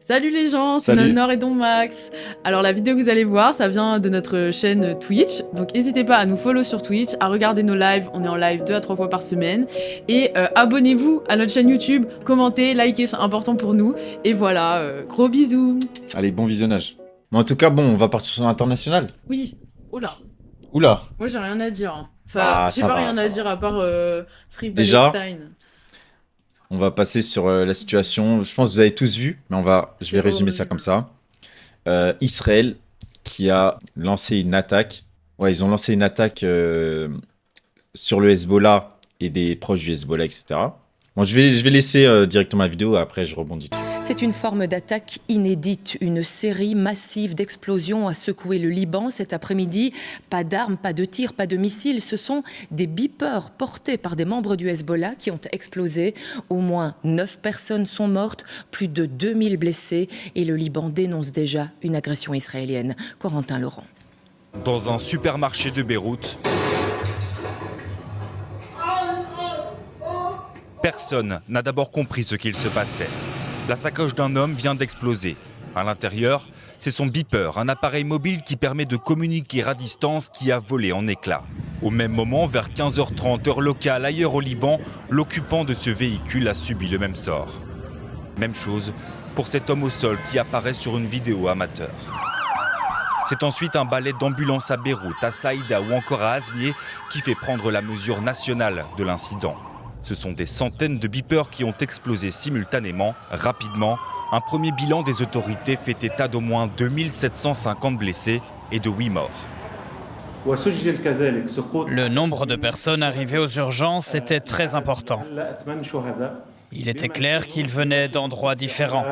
Salut les gens, c'est Salut. Nonor et Don Max. Alors la vidéo que vous allez voir, ça vient de notre chaîne Twitch. Donc n'hésitez pas à nous follow sur Twitch, à regarder nos lives. On est en live 2 à 3 fois par semaine. Et abonnez-vous à notre chaîne YouTube, commentez, likez, c'est important pour nous. Et voilà, gros bisous. Allez, bon visionnage. Mais en tout cas, bon, on va partir sur l'international. Oui, oh là, Oula. moi j'ai rien à dire, hein. Enfin, Ah, j'ai ça pas va, rien ça à va. dire à part Free Déjà, Palestine. on va passer sur la situation. Je pense que vous avez tous vu, mais je vais C'est résumer ça horrible. comme ça. Israël qui a lancé une attaque. Ouais, ils ont lancé une attaque sur le Hezbollah et des proches du Hezbollah, etc. Bon, je vais laisser directement la vidéo, après je rebondis dessus. C'est une forme d'attaque inédite. Une série massive d'explosions a secoué le Liban cet après-midi. Pas d'armes, pas de tirs, pas de missiles. Ce sont des beepers portés par des membres du Hezbollah qui ont explosé. Au moins 9 personnes sont mortes, plus de 2000 blessés. Et le Liban dénonce déjà une agression israélienne. Corentin Laurent. Dans un supermarché de Beyrouth, personne n'a d'abord compris ce qu'il se passait. La sacoche d'un homme vient d'exploser. À l'intérieur, c'est son beeper, un appareil mobile qui permet de communiquer à distance, qui a volé en éclats. Au même moment, vers 15h30 heure locale ailleurs au Liban, l'occupant de ce véhicule a subi le même sort. Même chose pour cet homme au sol qui apparaît sur une vidéo amateur. C'est ensuite un balai d'ambulance à Beyrouth, à Saïda ou encore à Azmier qui fait prendre la mesure nationale de l'incident. Ce sont des centaines de beepers qui ont explosé simultanément, rapidement. Un premier bilan des autorités fait état d'au moins 2750 blessés et de 8 morts. Le nombre de personnes arrivées aux urgences était très important. Il était clair qu'ils venaient d'endroits différents.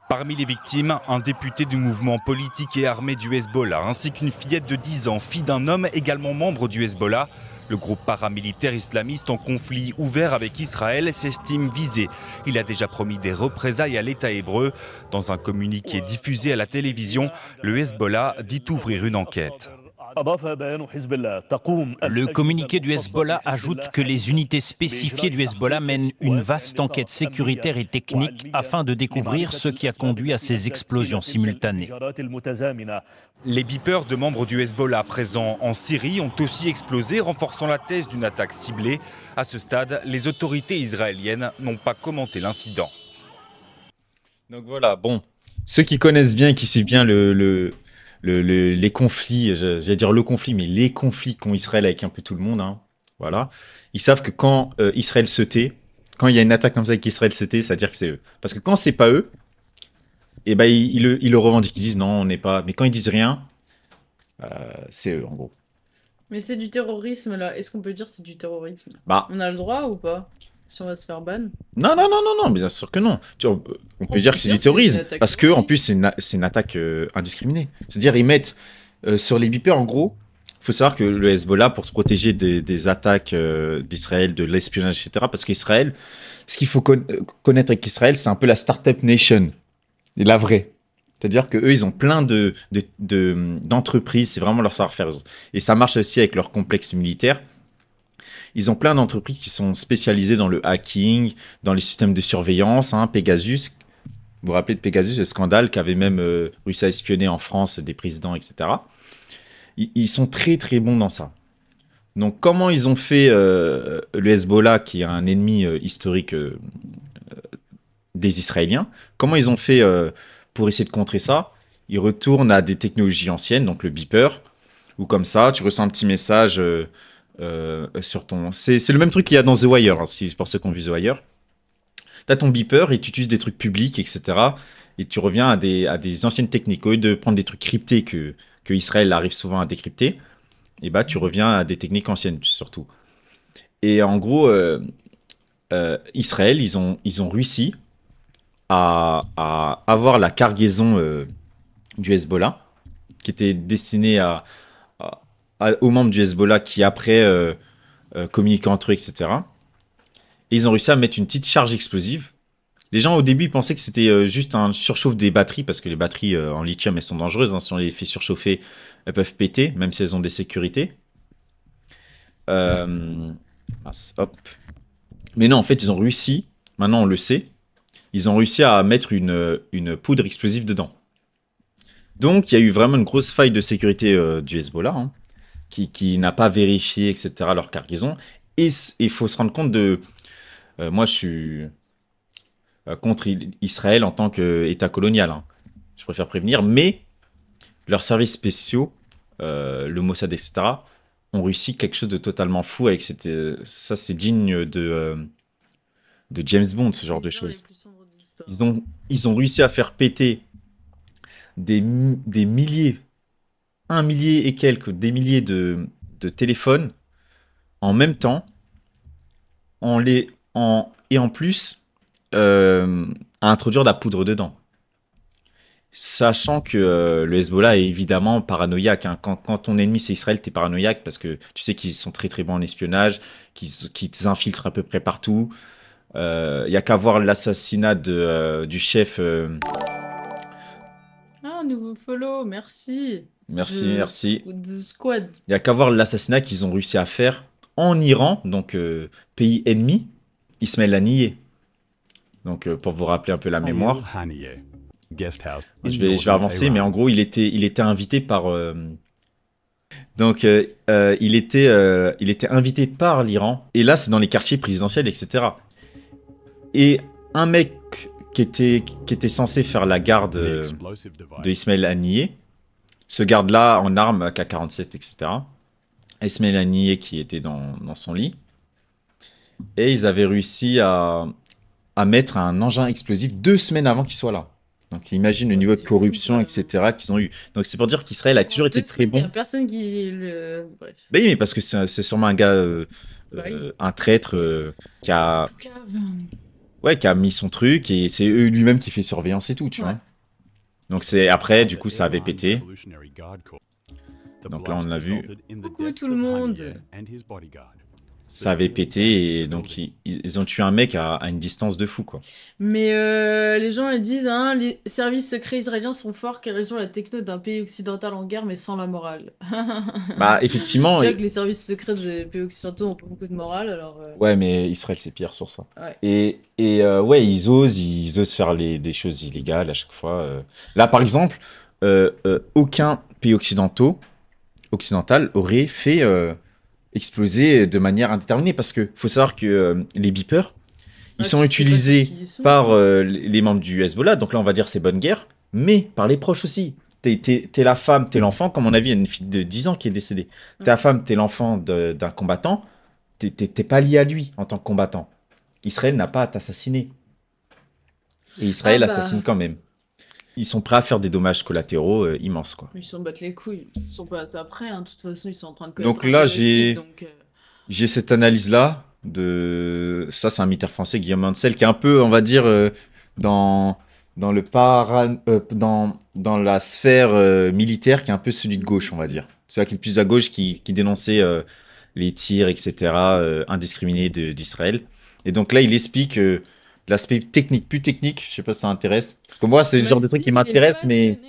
Parmi les victimes, un député du mouvement politique et armé du Hezbollah, ainsi qu'une fillette de 10 ans, fille d'un homme également membre du Hezbollah. Le groupe paramilitaire islamiste en conflit ouvert avec Israël s'estime visé. Il a déjà promis des représailles à l'État hébreu. Dans un communiqué diffusé à la télévision, le Hezbollah dit ouvrir une enquête. Le communiqué du Hezbollah ajoute que les unités spécifiées du Hezbollah mènent une vaste enquête sécuritaire et technique afin de découvrir ce qui a conduit à ces explosions simultanées. Les beepers de membres du Hezbollah présents en Syrie ont aussi explosé, renforçant la thèse d'une attaque ciblée. À ce stade, les autorités israéliennes n'ont pas commenté l'incident. Donc voilà, bon. Ceux qui connaissent bien et qui suivent bien les conflits, j'allais dire le conflit, mais les conflits qu'ont Israël avec un peu tout le monde, hein, voilà. Ils savent que quand Israël se tait, quand il y a une attaque comme ça avec Israël se tait, c'est-à-dire que c'est eux. Parce que quand c'est pas eux, eh ben ils le revendiquent. Ils disent non, on n'est pas. Mais quand ils disent rien, c'est eux en gros. Mais c'est du terrorisme là. Est-ce qu'on peut dire c'est du terrorisme? Bah On a le droit ou pas? Si on va se faire ban? non, non, non, non, non, bien sûr que non. On peut dire que c'est du une terrorisme attaque parce que en plus terroriste. c'est une attaque indiscriminée. C'est-à-dire ils mettent sur les beepers en gros. Il faut savoir que le Hezbollah, pour se protéger des attaques d'Israël, de l'espionnage, etc., parce qu'Israël, ce qu'il faut connaître avec Israël, c'est un peu la startup nation, et la vraie. C'est-à-dire qu'eux, ils ont plein d'entreprises, c'est vraiment leur savoir-faire. Et ça marche aussi avec leur complexe militaire. Ils ont plein d'entreprises qui sont spécialisées dans le hacking, dans les systèmes de surveillance, hein, Pegasus. Vous vous rappelez de Pegasus, le scandale qu'avait même réussi à espionner en France des présidents, etc. Ils sont très très bons dans ça. Donc comment ils ont fait le Hezbollah, qui est un ennemi historique des Israéliens, comment ils ont fait pour essayer de contrer ça? Ils retournent à des technologies anciennes, donc le beeper, ou comme ça, tu reçois un petit message sur ton... C'est le même truc qu'il y a dans The Wire, hein, pour ceux qui ont vu The Wire. Tu as ton beeper et tu utilises des trucs publics, etc. Et tu reviens à des anciennes techniques. Au lieu de prendre des trucs cryptés que Israël arrive souvent à décrypter, et bah, tu reviens à des techniques anciennes, surtout. Et en gros, Israël, ils ont réussi à avoir la cargaison du Hezbollah, qui était destinée aux membres du Hezbollah qui, après, communiquaient entre eux, etc. Et ils ont réussi à mettre une petite charge explosive. Les gens, au début, ils pensaient que c'était juste un surchauffe des batteries, parce que les batteries en lithium, elles sont dangereuses, hein. Si on les fait surchauffer, elles peuvent péter, même si elles ont des sécurités. Hop. Mais non, en fait, ils ont réussi, maintenant on le sait, ils ont réussi à mettre une poudre explosive dedans. Donc, il y a eu vraiment une grosse faille de sécurité du Hezbollah, hein, qui n'a pas vérifié, etc., leur cargaison. Et il faut se rendre compte de... moi, je suis contre Israël en tant qu'État colonial. Hein. Je préfère prévenir. Mais leurs services spéciaux, le Mossad, etc., ont réussi quelque chose de totalement fou. Avec ça, c'est digne de James Bond, ce genre de choses. Ils ont réussi à faire péter des milliers, 1 millier et quelques, des milliers de téléphones en même temps, et en plus, à introduire de la poudre dedans. Sachant que le Hezbollah est évidemment paranoïaque. Hein. Quand ton ennemi c'est Israël, t'es paranoïaque parce que tu sais qu'ils sont très très bons en espionnage, qu'ils t'infiltrent à peu près partout. Il n'y a qu'à voir l'assassinat du chef. Ah, nouveau follow, merci. Merci. Squad. Il n'y a qu'à voir l'assassinat qu'ils ont réussi à faire en Iran, donc pays ennemi, Ismaël Haniyeh. Donc pour vous rappeler un peu la mémoire. Je vais avancer, mais en gros, il était invité par... il était invité par l'Iran. Et là, c'est dans les quartiers présidentiels, etc. Et un mec qui était censé faire la garde de Ismaël Haniyeh, ce garde-là en armes, AK-47, etc. Ismaël Haniyeh qui était dans son lit. Et ils avaient réussi à mettre un engin explosif 2 semaines avant qu'il soit là. Donc imagine le niveau de corruption, etc. qu'ils ont eu. Donc c'est pour dire qu'Israël a toujours été très bon. Il n'y a personne qui le... Bref. Bah oui, mais parce que c'est sûrement un gars, un traître qui a mis son truc et c'est eux lui-même qui fait surveillance et tout, tu vois. Donc c'est après, du coup, ça avait pété. Donc là, on l'a vu. Coucou tout le monde. Ça avait pété et donc ils ont tué un mec à une distance de fou, quoi. Mais les gens ils disent hein, les services secrets israéliens sont forts car ils ont la techno d'un pays occidental en guerre mais sans la morale. Bah effectivement. Déjà que les services secrets des pays occidentaux ont pas beaucoup de morale alors. Ouais mais Israël c'est pire sur ça. Ouais. Et ouais ils osent faire des choses illégales à chaque fois. Là par exemple aucun pays occidental aurait fait exploser de manière indéterminée parce que faut savoir que les beepers ils sont utilisés par les membres du Hezbollah, donc là on va dire c'est bonne guerre, mais par les proches aussi. T'es la femme, t'es l'enfant, comme on a vu, il y a une fille de 10 ans qui est décédée. T'es la femme, t'es l'enfant d'un combattant, t'es pas lié à lui en tant que combattant. Israël n'a pas à t'assassiner. Et Israël assassine quand même. Ils sont prêts à faire des dommages collatéraux immenses, quoi. Ils s'en battent les couilles. Ils sont pas assez après, hein. De toute façon, ils sont en train de... Donc là, j'ai cette analyse-là. Ça, c'est un militaire français, Guillaume Ansel, qui est un peu, on va dire, dans la sphère militaire, qui est un peu celui de gauche, on va dire. C'est là qui est le plus à gauche, qui dénonçait les tirs, etc., indiscriminés d'Israël. Et donc là, il explique... l'aspect technique, plus technique, je sais pas si ça intéresse. Parce que moi, c'est le genre de truc qui m'intéresse, mais...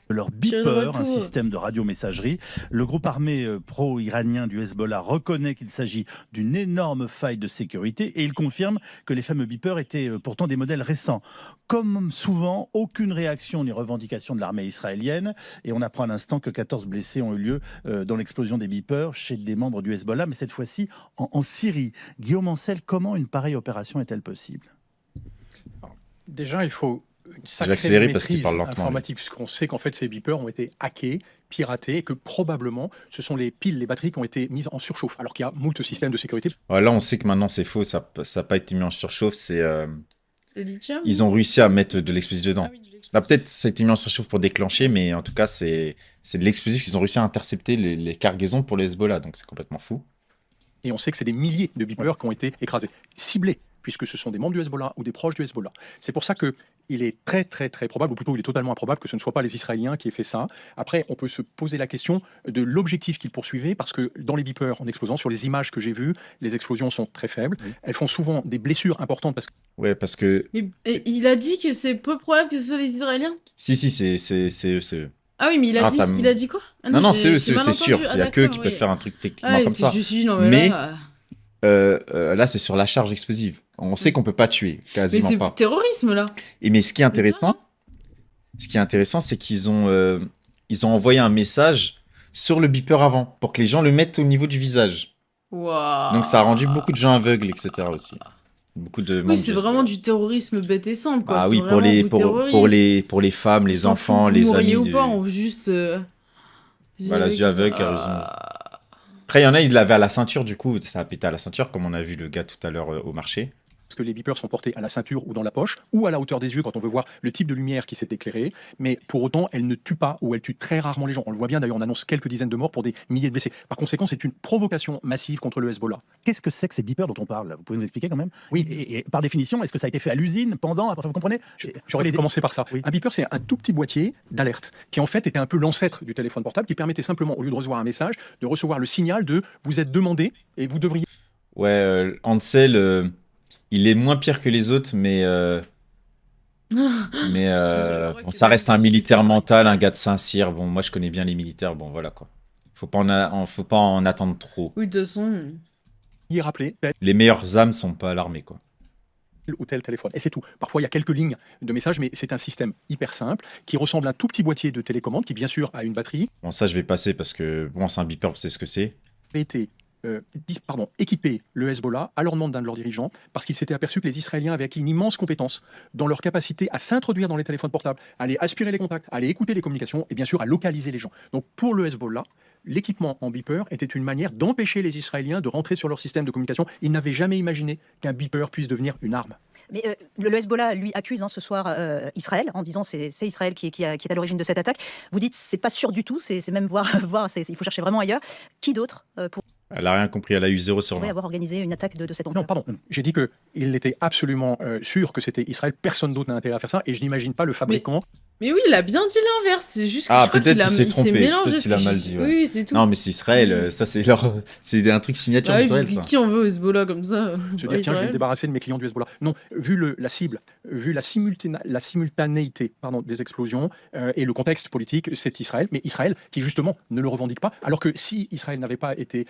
Leur beeper, un système de radiomessagerie. Le groupe armé pro-iranien du Hezbollah reconnaît qu'il s'agit d'une énorme faille de sécurité et il confirme que les fameux beepers étaient pourtant des modèles récents. Comme souvent, aucune réaction ni revendication de l'armée israélienne et on apprend à l'instant que 14 blessés ont eu lieu dans l'explosion des beepers chez des membres du Hezbollah, mais cette fois-ci en Syrie. Guillaume Ancel, comment une pareille opération est-elle possible ? Déjà, il faut une sacrée maîtrise informatique, puisqu'on sait qu'en fait, ces beepers ont été hackés, piratés, et que probablement, ce sont les piles, les batteries qui ont été mises en surchauffe, alors qu'il y a moult systèmes de sécurité. Ouais, là, on sait que maintenant, c'est faux, ça n'a pas été mis en surchauffe, c'est... Le lithium ? Ils ont réussi à mettre de l'explosif dedans. Ah, oui, là, peut-être ça a été mis en surchauffe pour déclencher, mais en tout cas, c'est de l'explosif qu'ils ont réussi à intercepter les cargaisons pour le Hezbollah, donc c'est complètement fou. Et on sait que c'est des milliers de beepers qui ont été écrasés, ciblés, puisque ce sont des membres du Hezbollah ou des proches du Hezbollah. C'est pour ça qu'il est très très très probable, ou plutôt il est totalement improbable que ce ne soit pas les Israéliens qui aient fait ça. Après, on peut se poser la question de l'objectif qu'ils poursuivaient, parce que dans les beepers, en explosant, sur les images que j'ai vues, les explosions sont très faibles. Oui. Elles font souvent des blessures importantes. Ouais, parce que... Mais il a dit que c'est peu probable que ce soit les Israéliens ? Si, c'est eux. Ah oui, mais il a dit quoi ? Non, c'est eux, c'est sûr. Il n'y a qu'eux qui peuvent faire un truc techniquement comme ça. Mais là, c'est sur la charge explosive. On sait qu'on peut pas tuer, Mais quasiment c'est pas. terrorisme, là. Mais ce qui est intéressant, c'est qu'ils ont envoyé un message sur le beeper avant, pour que les gens le mettent au niveau du visage. Waouh. Donc ça a rendu beaucoup de gens aveugles, etc. aussi. Beaucoup de Oui, membres c'est du vraiment Hezbollah. du terrorisme bête et simple, quoi. Ah C'est oui, vraiment vous terroristes. pour les femmes, On les s'en enfants, fout, les vous mourriez amis. ou pas, on veut juste... Voilà, yeux aveugles, Après, il y en a, ils l'avaient à la ceinture, du coup, ça a pété à la ceinture, comme on a vu le gars tout à l'heure au marché. Parce que les beepers sont portés à la ceinture ou dans la poche, ou à la hauteur des yeux quand on veut voir le type de lumière qui s'est éclairée, mais pour autant, elles ne tuent pas ou elles tuent très rarement les gens. On le voit bien, d'ailleurs, on annonce quelques dizaines de morts pour des milliers de blessés. Par conséquent, c'est une provocation massive contre le Hezbollah. Qu'est-ce que c'est que ces beepers dont on parle? Vous pouvez nous expliquer quand même? Oui. Et par définition, est-ce que ça a été fait à l'usine, pendant, après, vous comprenez? J'aurais dû commencer par ça. Oui. Un beeper, c'est un tout petit boîtier d'alerte qui, en fait, était un peu l'ancêtre du téléphone portable, qui permettait simplement, au lieu de recevoir un message, de recevoir le signal de « vous êtes demandé et vous devriez… » Ouais, Ansel, il est moins pire que les autres, mais bon, ça reste un militaire mental, un gars de Saint-Cyr. Bon, moi, je connais bien les militaires. Bon, voilà, quoi. Faut pas en attendre trop. Oui, de toute façon... y rappeler Les meilleures âmes sont pas à l'armée, quoi. tel ou tel téléphone. Et c'est tout. Parfois, il y a quelques lignes de messages, mais c'est un système hyper simple qui ressemble à un tout petit boîtier de télécommande qui, bien sûr, a une batterie. Bon, ça, je vais passer parce que, bon, c'est un beeper, vous savez ce que c'est. A été équipé le Hezbollah à leur demande d'un de leurs dirigeants parce qu'ils s'étaient aperçus que les Israéliens avaient acquis une immense compétence dans leur capacité à s'introduire dans les téléphones portables, à aller aspirer les contacts, à aller écouter les communications et bien sûr à localiser les gens. Donc pour le Hezbollah, l'équipement en beeper était une manière d'empêcher les Israéliens de rentrer sur leur système de communication. Ils n'avaient jamais imaginé qu'un beeper puisse devenir une arme. Mais le Hezbollah, lui, accuse ce soir Israël en disant c'est Israël qui est à l'origine de cette attaque. Vous dites c'est pas sûr du tout, c'est même voir il faut chercher vraiment ailleurs. Qui d'autre Elle a rien compris, elle a eu 0 sur pourrait 20. avoir organisé une attaque de cette ampleur? Non, pardon. J'ai dit qu'il était absolument sûr que c'était Israël. Personne d'autre n'a intérêt à faire ça. Et je n'imagine pas le fabricant. Mais oui, il a bien dit l'inverse. C'est juste que Ah, je crois peut-être qu'il qu'il s'est trompé. mélangé. Peut-être qu'il a mal dit. Ouais. Oui, c'est tout. Non, mais c'est Israël. Ça, c'est un truc signature Bah oui, d'Israël, parce que ça. qui on veut au Hezbollah comme ça? Se Bah, dire, tiens, je vais Israël. me débarrasser de mes clients du Hezbollah. Non, vu la cible, vu la simultanéité des explosions et le contexte politique, c'est Israël. Mais Israël qui, justement, ne le revendique pas. Alors que si Israël n'avait pas été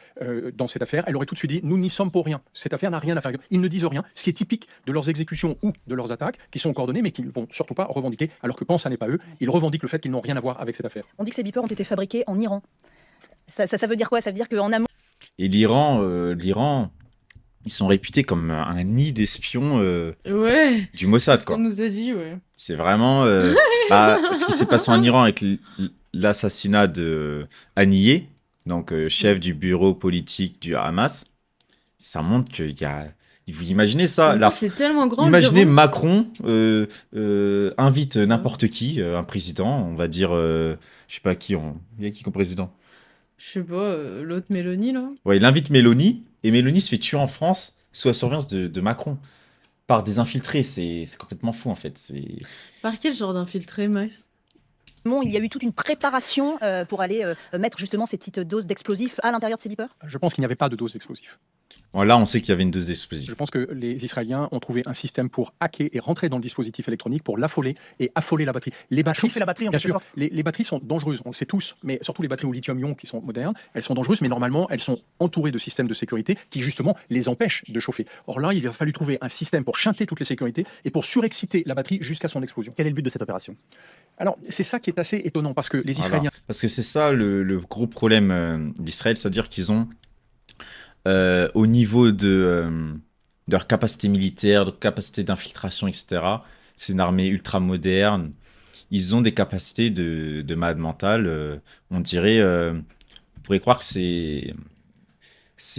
dans cette affaire, elle aurait tout de suite dit, nous n'y sommes pour rien. Cette affaire n'a rien à faire. Ils ne disent rien, ce qui est typique de leurs exécutions ou de leurs attaques, qui sont coordonnées, mais qu'ils ne vont surtout pas revendiquer. Alors que quand ça n'est pas eux, ils revendiquent le fait qu'ils n'ont rien à voir avec cette affaire. On dit que ces beepers ont été fabriqués en Iran. Ça veut dire quoi? Ça veut dire qu'en amont... Et l'Iran, ils sont réputés comme un nid d'espions Ouais. du Mossad, C'est ce quoi. qu'on nous a dit, ouais. C'est vraiment ce qui s'est passé en Iran avec l'assassinat de Haniyeh, donc chef du bureau politique du Hamas. Ça montre qu'il y a... Vous imaginez ça? En même temps, c'est tellement grand. Imaginez l'Iran. Macron invite n'importe qui, un président, on va dire, je sais pas qui, il y a qui comme président? Je sais pas, l'autre Mélanie, là. Ouais, il invite Mélanie, et Mélanie se fait tuer en France sous la surveillance de Macron par des infiltrés. C'est complètement fou, en fait. Par quel genre d'infiltré, Max? il y a eu toute une préparation pour aller mettre justement ces petites doses d'explosifs à l'intérieur de ces beepers? Je pense qu'il n'y avait pas de dose d'explosifs. Bon, là, on sait qu'il y avait une dose Je d'explosifs. pense que les Israéliens ont trouvé un système pour hacker et rentrer dans le dispositif électronique pour l'affoler et affoler la batterie. Les batteries, Chauffer la batterie, en bien quelque sûr, sorte. les batteries sont dangereuses, on le sait tous, mais surtout les batteries au lithium-ion qui sont modernes, elles sont dangereuses, mais normalement, elles sont entourées de systèmes de sécurité qui, justement, les empêchent de chauffer. Or là, il a fallu trouver un système pour chanter toutes les sécurités et pour surexciter la batterie jusqu'à son explosion. Quel est le but de cette opération? Alors, c'est ça qui est assez étonnant, parce que les Voilà. Israéliens... Parce que c'est ça le gros problème d'Israël, c'est-à-dire qu'ils ont, au niveau de leur capacité militaire, de capacité d'infiltration, etc., c'est une armée ultra moderne. Ils ont des capacités de malade mental. On dirait, on pourrait croire que c'est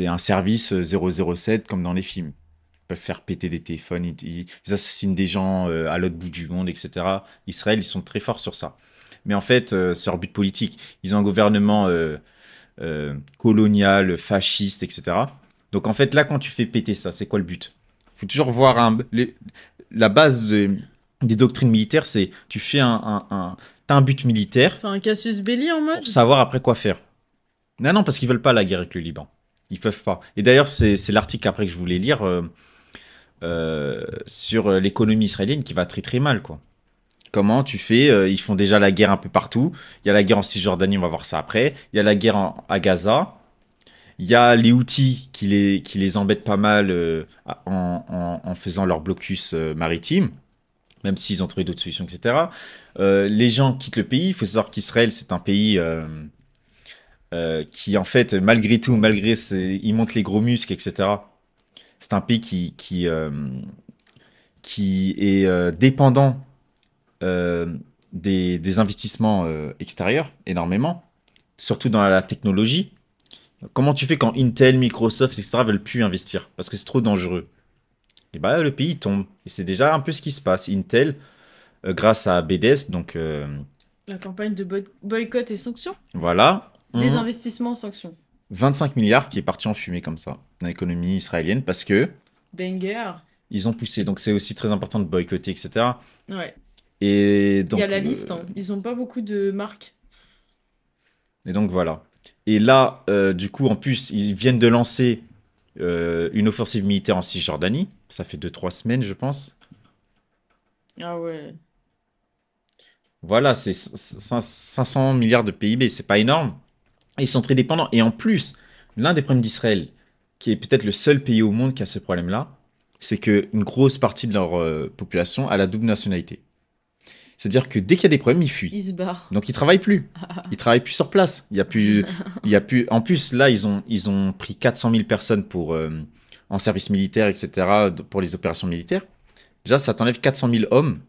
un service 007 comme dans les films. Ils peuvent faire péter des téléphones, ils assassinent des gens à l'autre bout du monde, etc. Israël, ils sont très forts sur ça. Mais en fait, c'est leur but politique. Ils ont un gouvernement colonial, fasciste, etc. Donc en fait, là, quand tu fais péter ça, c'est quoi le but? Il faut toujours voir la base des doctrines militaires, c'est tu fais t'as un but militaire Enfin, un Cassius Belli en mode. pour savoir après quoi faire. Non, parce qu'ils veulent pas la guerre avec le Liban. Ils peuvent pas. Et d'ailleurs, c'est l'article après que je voulais lire sur l'économie israélienne qui va très très mal, quoi. Comment tu fais? Ils font déjà la guerre un peu partout. Il y a la guerre en Cisjordanie, on va voir ça après. Il y a la guerre à Gaza. Il y a les Houthis qui les embêtent pas mal en faisant leur blocus maritime, même s'ils ont trouvé d'autres solutions, etc. Les gens quittent le pays. Il faut savoir qu'Israël, c'est un pays qui, en fait, malgré tout, il montre les gros muscles, etc. C'est un pays qui est dépendant des investissements extérieurs, énormément, surtout dans la technologie. Comment tu fais quand Intel, Microsoft, etc. veulent plus investir parce que c'est trop dangereux? Et bah le pays tombe. Et c'est déjà un peu ce qui se passe. Intel, grâce à BDS, donc La campagne de boycott et sanctions. voilà, Des investissements sanctions. 25 milliards qui est parti en fumée comme ça dans l'économie israélienne parce que Banger. ils ont poussé. Donc c'est aussi très important de boycotter, etc. Ouais. Et donc Il y a la liste, hein. Ils ont pas beaucoup de marques. Et donc voilà. Et là, du coup, en plus, ils viennent de lancer une offensive militaire en Cisjordanie. Ça fait 2-3 semaines, je pense. Ah ouais. Voilà, c'est 500 milliards de PIB, c'est pas énorme. Et ils sont très dépendants. Et en plus, l'un des problèmes d'Israël, qui est peut-être le seul pays au monde qui a ce problème-là, c'est qu'une grosse partie de leur population a la double nationalité. C'est-à-dire que dès qu'il y a des problèmes, ils fuient. Ils se barrent. Donc ils travaillent plus. Ils travaillent plus sur place. Il y a plus. En plus, là, ils ont pris 400 000 personnes en service militaire, etc. pour les opérations militaires. Déjà, ça t'enlève 400 000 hommes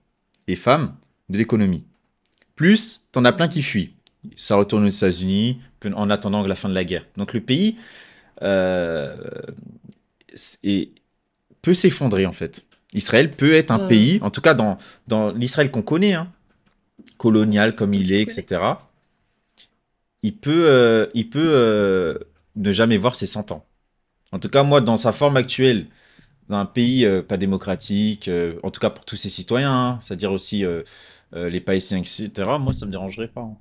et femmes de l'économie. Plus, t'en as plein qui fuient. Ça retourne aux États-Unis en attendant la fin de la guerre. Donc le pays peut s'effondrer en fait. Israël peut être un pays, en tout cas dans l'Israël qu'on connaît, hein, colonial comme il est, etc. Il peut ne jamais voir ses 100 ans. En tout cas, moi, dans sa forme actuelle, dans un pays pas démocratique, en tout cas pour tous ses citoyens, hein, c'est-à-dire aussi les Palestiniens, etc., moi, ça me dérangerait pas. Hein.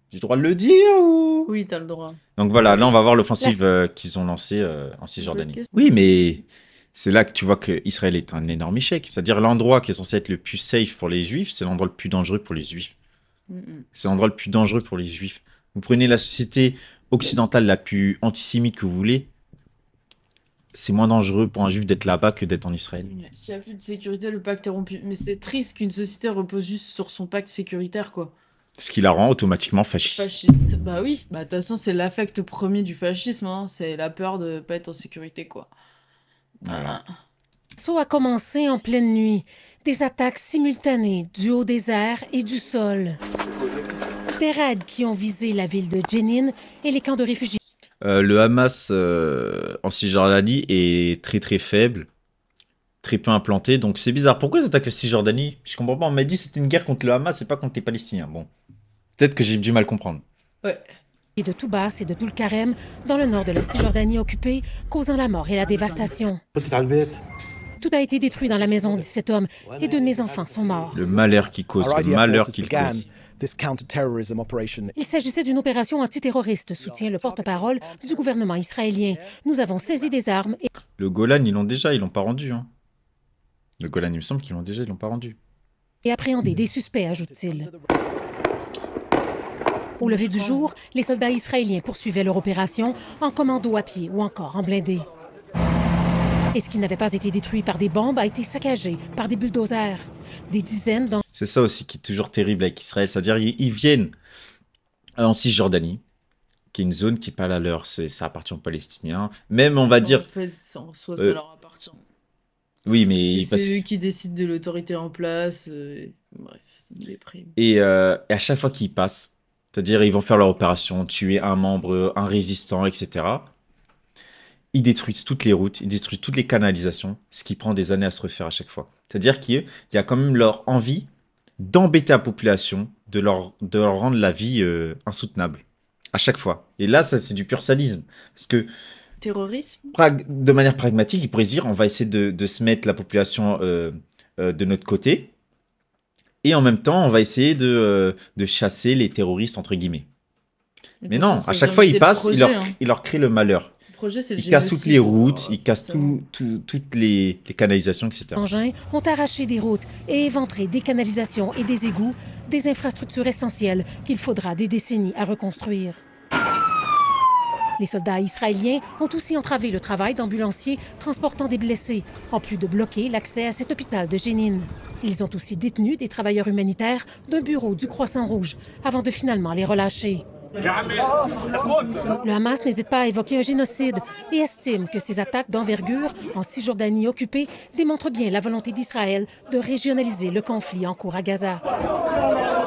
J'ai le droit de le dire ou... Oui, t'as le droit. Donc voilà, là, on va voir l'offensive qu'ils ont lancée en Cisjordanie. Oui, mais c'est là que tu vois qu'Israël est un énorme échec. C'est-à-dire l'endroit qui est censé être le plus safe pour les Juifs, c'est l'endroit le plus dangereux pour les Juifs. C'est l'endroit le plus dangereux pour les Juifs. Vous prenez la société occidentale la plus antisémite que vous voulez, c'est moins dangereux pour un Juif d'être là-bas que d'être en Israël. S'il n'y a plus de sécurité, le pacte est rompu. Mais c'est triste qu'une société repose juste sur son pacte sécuritaire, quoi. Ce qui la rend automatiquement fasciste. Bah oui, bah de toute façon, c'est l'affect premier du fascisme, hein. C'est la peur de pas être en sécurité, quoi. Voilà. L'assaut a commencé en pleine nuit. Des attaques simultanées du haut des airs et du sol. Des raids qui ont visé la ville de Jenin et les camps de réfugiés. Le Hamas en Cisjordanie est très très faible, très peu implanté, donc c'est bizarre. Pourquoi ils attaquent la Cisjordanie? Je comprends pas, on m'a dit que c'était une guerre contre le Hamas et pas contre les Palestiniens. Bon, peut-être que j'ai du mal à comprendre. Ouais. Et de Toubas et de Tulkarem, dans le nord de la Cisjordanie occupée, causant la mort et la dévastation. Tout a été détruit dans la maison, 17 hommes, et 2 de mes enfants sont morts. Le malheur qu'il cause, le malheur qu'il cause. Il s'agissait d'une opération antiterroriste, soutient le porte-parole du gouvernement israélien. Nous avons saisi des armes et... Le Golan, ils l'ont pas rendu. Hein. Le Golan, il me semble qu'ils l'ont pas rendu. Et appréhendé des suspects, ajoute-t-il. Au lever du jour, les soldats israéliens poursuivaient leur opération en commando à pied ou encore en blindé. Et ce qui n'avait pas été détruit par des bombes a été saccagé par des bulldozers. Des dizaines d'entre... C'est ça aussi qui est toujours terrible avec Israël. C'est-à-dire ils viennent en Cisjordanie, qui est une zone qui n'est pas la leur. Ça appartient aux Palestiniens. Même, on va dire... En fait, en soi, ça leur appartient. Oui, mais... C'est eux qui décident de l'autorité en place. Bref, c'est une déprime. Et à chaque fois qu'ils passent, c'est-à-dire ils vont faire leur opération, tuer un membre, un résistant, etc., ils détruisent toutes les routes, ils détruisent toutes les canalisations, ce qui prend des années à se refaire à chaque fois. C'est-à-dire qu'il y a quand même leur envie d'embêter la population, de leur rendre la vie insoutenable, à chaque fois. Et là, ça, c'est du pur sadisme. Parce que... Terrorisme ? De manière pragmatique, ils pourraient se dire, on va essayer de se mettre la population de notre côté, et en même temps, on va essayer de chasser les terroristes, entre guillemets. Mais non, à chaque fois, ils passent, ils leur créent le malheur. Ils cassent toutes les routes, ils cassent toutes les canalisations, etc. Les engins ont arraché des routes et éventré des canalisations et des égouts, des infrastructures essentielles qu'il faudra des décennies à reconstruire. Les soldats israéliens ont aussi entravé le travail d'ambulanciers transportant des blessés, en plus de bloquer l'accès à cet hôpital de Jénine. Ils ont aussi détenu des travailleurs humanitaires d'un bureau du Croissant-Rouge avant de finalement les relâcher. Le Hamas n'hésite pas à évoquer un génocide et estime que ces attaques d'envergure en Cisjordanie occupée démontrent bien la volonté d'Israël de régionaliser le conflit en cours à Gaza.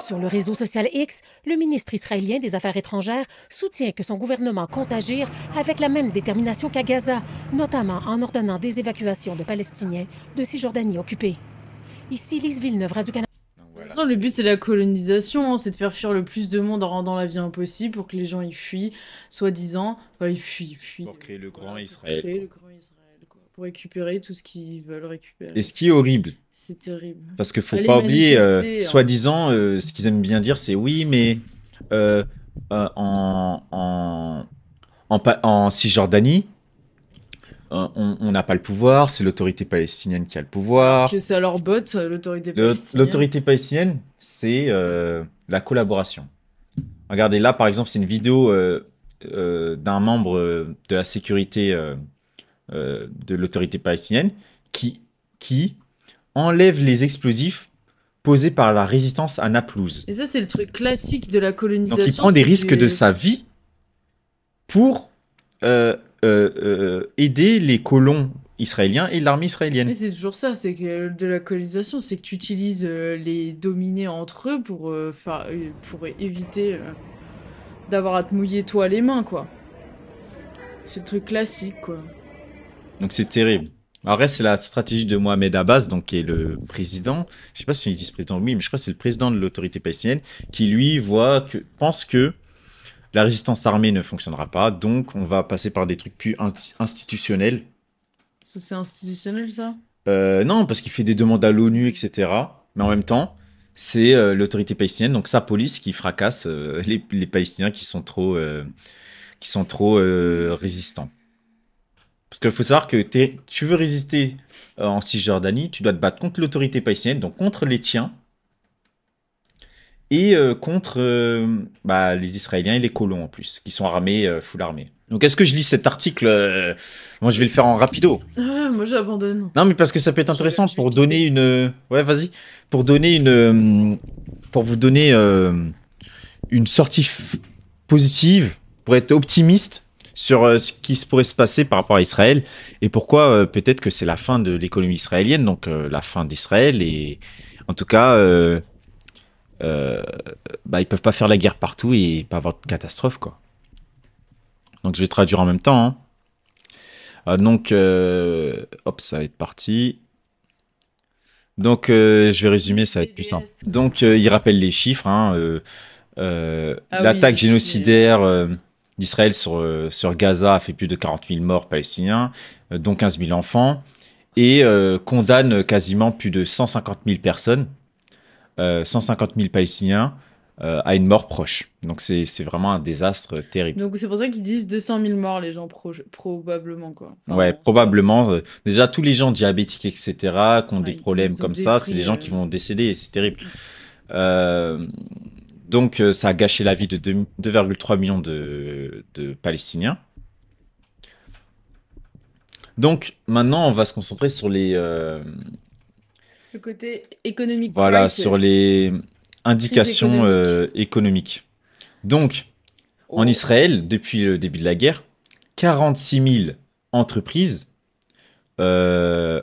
Sur le réseau social X, le ministre israélien des Affaires étrangères soutient que son gouvernement compte agir avec la même détermination qu'à Gaza, notamment en ordonnant des évacuations de Palestiniens de Cisjordanie occupée. Ici Lise Villeneuve, Radio-Canada. De toute façon, le but, c'est la colonisation, hein, c'est de faire fuir le plus de monde en rendant la vie impossible pour que les gens y fuient, soi-disant. Enfin, ils fuient. Pour créer le grand Israël. Quoi. Pour récupérer tout ce qu'ils veulent récupérer. Et ce qui est horrible. C'est terrible. Parce qu'il faut Allez pas oublier, manifester, hein. soi-disant, ce qu'ils aiment bien dire, c'est oui, mais en Cisjordanie, on n'a pas le pouvoir, c'est l'autorité palestinienne qui a le pouvoir. Que ça leur botte, l'autorité palestinienne. L'autorité palestinienne, c'est la collaboration. Regardez, là, par exemple, c'est une vidéo d'un membre de la sécurité de l'autorité palestinienne qui enlève les explosifs posés par la résistance à Naplouse. Et ça, c'est le truc classique de la colonisation. Donc, il prend des risques de sa vie pour aider les colons israéliens et l'armée israélienne. Mais c'est toujours ça, c'est que de la colonisation, c'est que tu utilises les dominés entre eux pour éviter d'avoir à te mouiller toi les mains, quoi. C'est le truc classique, quoi. Donc c'est terrible. Après, c'est la stratégie de Mohamed Abbas, donc qui est le président. Je sais pas si ils disent président, oui, mais je crois que c'est le président de l'autorité palestinienne qui lui pense que la résistance armée ne fonctionnera pas, donc on va passer par des trucs plus institutionnels. Ça, c'est institutionnel, ça? Non, parce qu'il fait des demandes à l'ONU, etc. Mais en même temps, c'est l'autorité palestinienne, donc sa police, qui fracasse les Palestiniens qui sont trop résistants. Parce qu'il faut savoir que tu veux résister en Cisjordanie, tu dois te battre contre l'autorité palestinienne, donc contre les tiens, et contre les Israéliens et les colons en plus, qui sont armés, full armés. Donc est-ce que je lis cet article Moi je vais le faire en rapido. Ah, moi j'abandonne. Non mais parce que ça peut être intéressant pour donner une... Ouais vas-y. Pour vous donner une sortie positive, pour être optimiste sur ce qui pourrait se passer par rapport à Israël, et pourquoi peut-être que c'est la fin de l'économie israélienne, donc la fin d'Israël, et en tout cas... ils peuvent pas faire la guerre partout et pas avoir de catastrophe, quoi. Donc je vais traduire en même temps, hein. Hop, ça va être parti. Donc je vais résumer, ça va être plus simple. Donc il rappelle les chiffres, hein, l'attaque génocidaire d'Israël sur Gaza a fait plus de 40 000 morts palestiniens, dont 15 000 enfants, et condamne quasiment plus de 150 000 personnes, 150 000 Palestiniens à une mort proche. Donc c'est vraiment un désastre terrible. Donc c'est pour ça qu'ils disent 200 000 morts, les gens, probablement, quoi. Enfin, ouais, probablement. Déjà, tous les gens diabétiques, etc., qui ont des problèmes comme ça, c'est des gens qui vont décéder, et c'est terrible. Donc ça a gâché la vie de 2,3 millions de Palestiniens. Donc maintenant, on va se concentrer sur le côté économique. Voilà, crisis. sur les indications économiques. Donc, en Israël, depuis le début de la guerre, 46 000 entreprises ont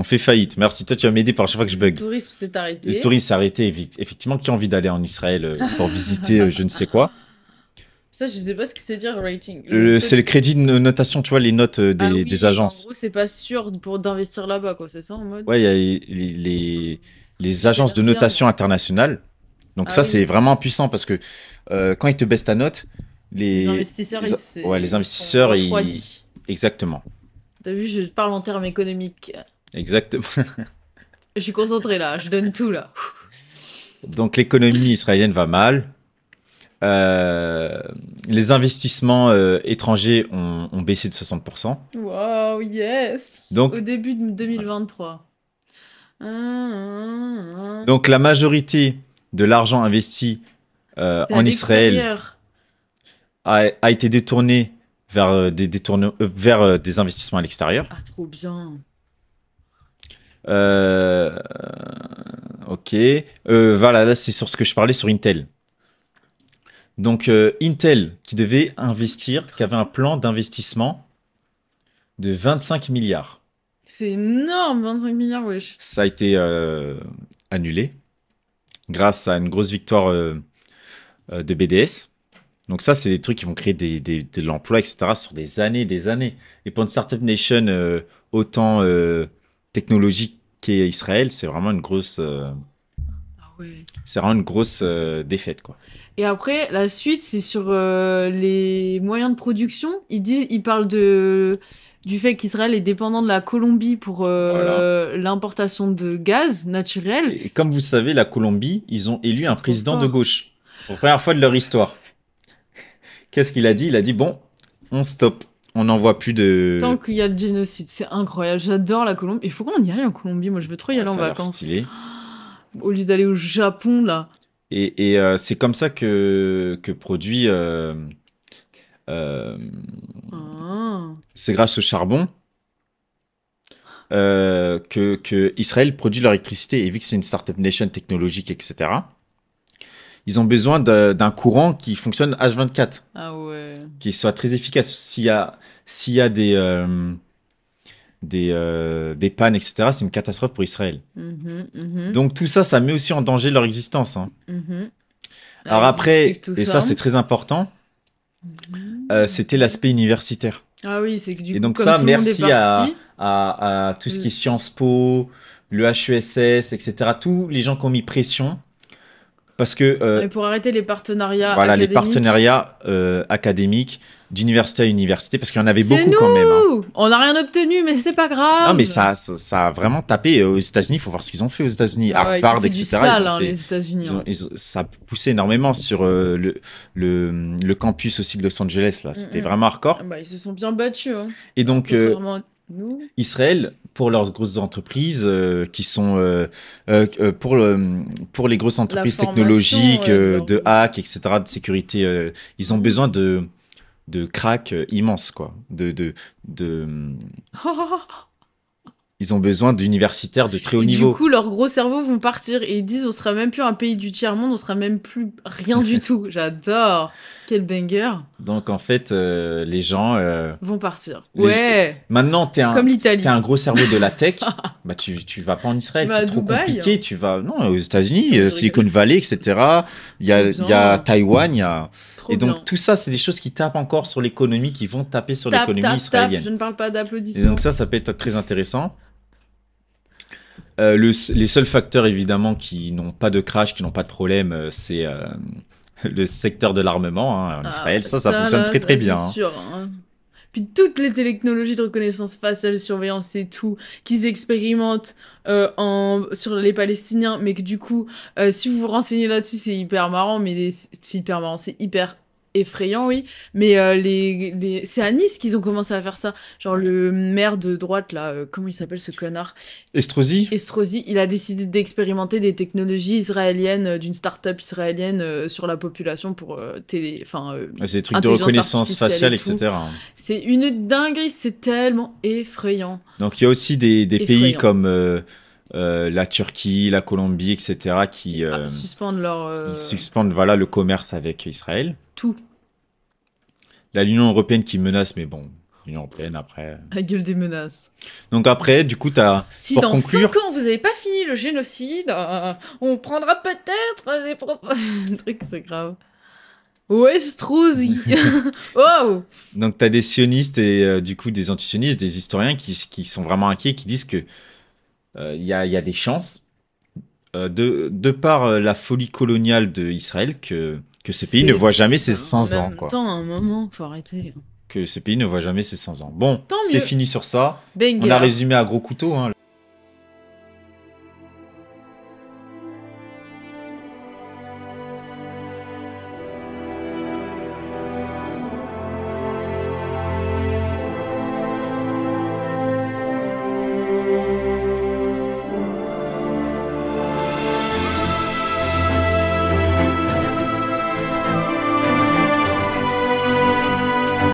fait faillite. Merci. Toi, tu vas m'aider par chaque fois que je bug. Le tourisme s'est arrêté. Le tourisme s'est arrêté. Effectivement, qui a envie d'aller en Israël pour visiter je ne sais quoi? Ça, je sais pas ce que c'est dire, rating. C'est le crédit de notation, tu vois, les notes des agences. En gros, c'est pas sûr d'investir là-bas, quoi. C'est ça, en mode. Ouais, il y a les agences de notation internationales. Donc ça, c'est vraiment puissant parce que quand ils te baissent ta note, les investisseurs, les investisseurs, exactement. T'as vu, je parle en termes économiques. Exactement. Je suis concentré là, je donne tout là. Donc l'économie israélienne va mal. Les investissements étrangers ont baissé de 60%. Wow, yes. Donc, au début de 2023. Donc la majorité de l'argent investi en Israël a été détourné vers des investissements à l'extérieur. Ah, trop bien. Ok. Voilà, là, c'est sur ce que je parlais sur Intel. Donc, Intel, qui devait investir, qui avait un plan d'investissement de 25 milliards. C'est énorme, 25 milliards, wesh. Ça a été annulé grâce à une grosse victoire de BDS. Donc ça, c'est des trucs qui vont créer de l'emploi, etc. sur des années et des années. Et pour une startup nation autant technologique qu'est Israël, c'est vraiment une grosse, c'est vraiment une grosse défaite, quoi. Et après, la suite, c'est sur les moyens de production. Ils parlent du fait qu'Israël est dépendant de la Colombie pour l'importation de gaz naturel. Et comme vous savez, la Colombie, ils ont élu un président de gauche. Pour la première fois de leur histoire. Qu'est-ce qu'il a dit? Il a dit, bon, on stoppe. On n'envoie plus de... Tant qu'il y a le génocide, c'est incroyable. J'adore la Colombie. Il faut qu'on y aille en Colombie. Moi, je veux trop y aller en vacances. Stylé. Au lieu d'aller au Japon, là. Et c'est comme ça que produit... c'est grâce au charbon que Israël produit leur électricité. Et vu que c'est une startup nation technologique, etc., ils ont besoin d'un courant qui fonctionne H24. Ah ouais. Qui soit très efficace. S'il y a des pannes, etc., c'est une catastrophe pour Israël. Donc tout ça, ça met aussi en danger leur existence. Hein. Alors après, et ça c'est très important, c'était l'aspect universitaire. Ah oui, c'est que du coup, et donc comme ça, tout le monde merci est parti, à tout ce qui est Sciences Po, le HESS, etc., tous les gens qui ont mis pression. Parce que... et pour arrêter les partenariats voilà, académiques. les partenariats académiques d'université à université, parce qu'il y en avait beaucoup quand même. Hein. On n'a rien obtenu, mais c'est pas grave. Non, mais ça a vraiment tapé aux États-Unis. Il faut voir ce qu'ils ont fait aux États-Unis. Harvard, etc. Du sale, les États-Unis. Ça a poussé énormément sur le campus aussi de Los Angeles. Là, c'était vraiment hardcore. Bah, ils se sont bien battus. Hein. Et donc, nous. Israël, pour leurs grosses entreprises qui sont pour les grosses entreprises technologiques, de hack, etc., de sécurité, ils ont besoin de cracks immenses, quoi. Ils ont besoin d'universitaires de très haut niveau. Du coup, leurs gros cerveaux vont partir et ils disent on sera même plus un pays du tiers-monde, on sera même plus rien du tout. J'adore. Quel banger. Donc, en fait, les gens... vont partir. Ouais. Maintenant, comme l'Italie. T'es un gros cerveau de la tech, bah, tu vas pas en Israël, c'est trop compliqué. Tu vas aux États-Unis, Silicon Valley, etc. Il y a Taïwan, il y a... Et donc, tout ça, c'est des choses qui tapent encore sur l'économie, qui vont taper sur l'économie israélienne. Je ne parle pas d'applaudissements. Et donc, ça peut être très intéressant. Les seuls facteurs, évidemment, qui n'ont pas de crash, qui n'ont pas de problème, c'est le secteur de l'armement en Israël. Ça fonctionne très, très bien. C'est sûr. Hein. Puis toutes les technologies de reconnaissance faciale, surveillance et tout, qu'ils expérimentent sur les Palestiniens, mais que du coup, si vous vous renseignez là-dessus, c'est hyper marrant, mais c'est hyper marrant, c'est hyper effrayant, oui. Mais c'est à Nice qu'ils ont commencé à faire ça. Genre le maire de droite, là, comment il s'appelle ce connard? Estrosi, il a décidé d'expérimenter des technologies israéliennes, d'une start-up israélienne sur la population pour c'est des trucs de reconnaissance faciale, etc. C'est une dinguerie, c'est tellement effrayant. Donc il y a aussi des pays comme la Turquie, la Colombie, etc. qui suspendent voilà, le commerce avec Israël. Tout. L'Union européenne qui menace, mais bon, l'Union européenne après... La gueule des menaces. Donc après, du coup, si pour dans conclure... 5 ans, vous n'avez pas fini le génocide, on prendra peut-être des trucs, c'est grave. Ouais, Strozi. Wow. Donc tu as des sionistes et du coup des antisionistes, des historiens qui sont vraiment inquiets, qui disent que il y a des chances, de par la folie coloniale d'Israël, que ce pays ne voit jamais ses 100 ans. Quoi. Attends, un moment, faut arrêter. Que ce pays ne voit jamais ses 100 ans. Bon, c'est fini sur ça. Banger. On a résumé à gros couteau. Hein.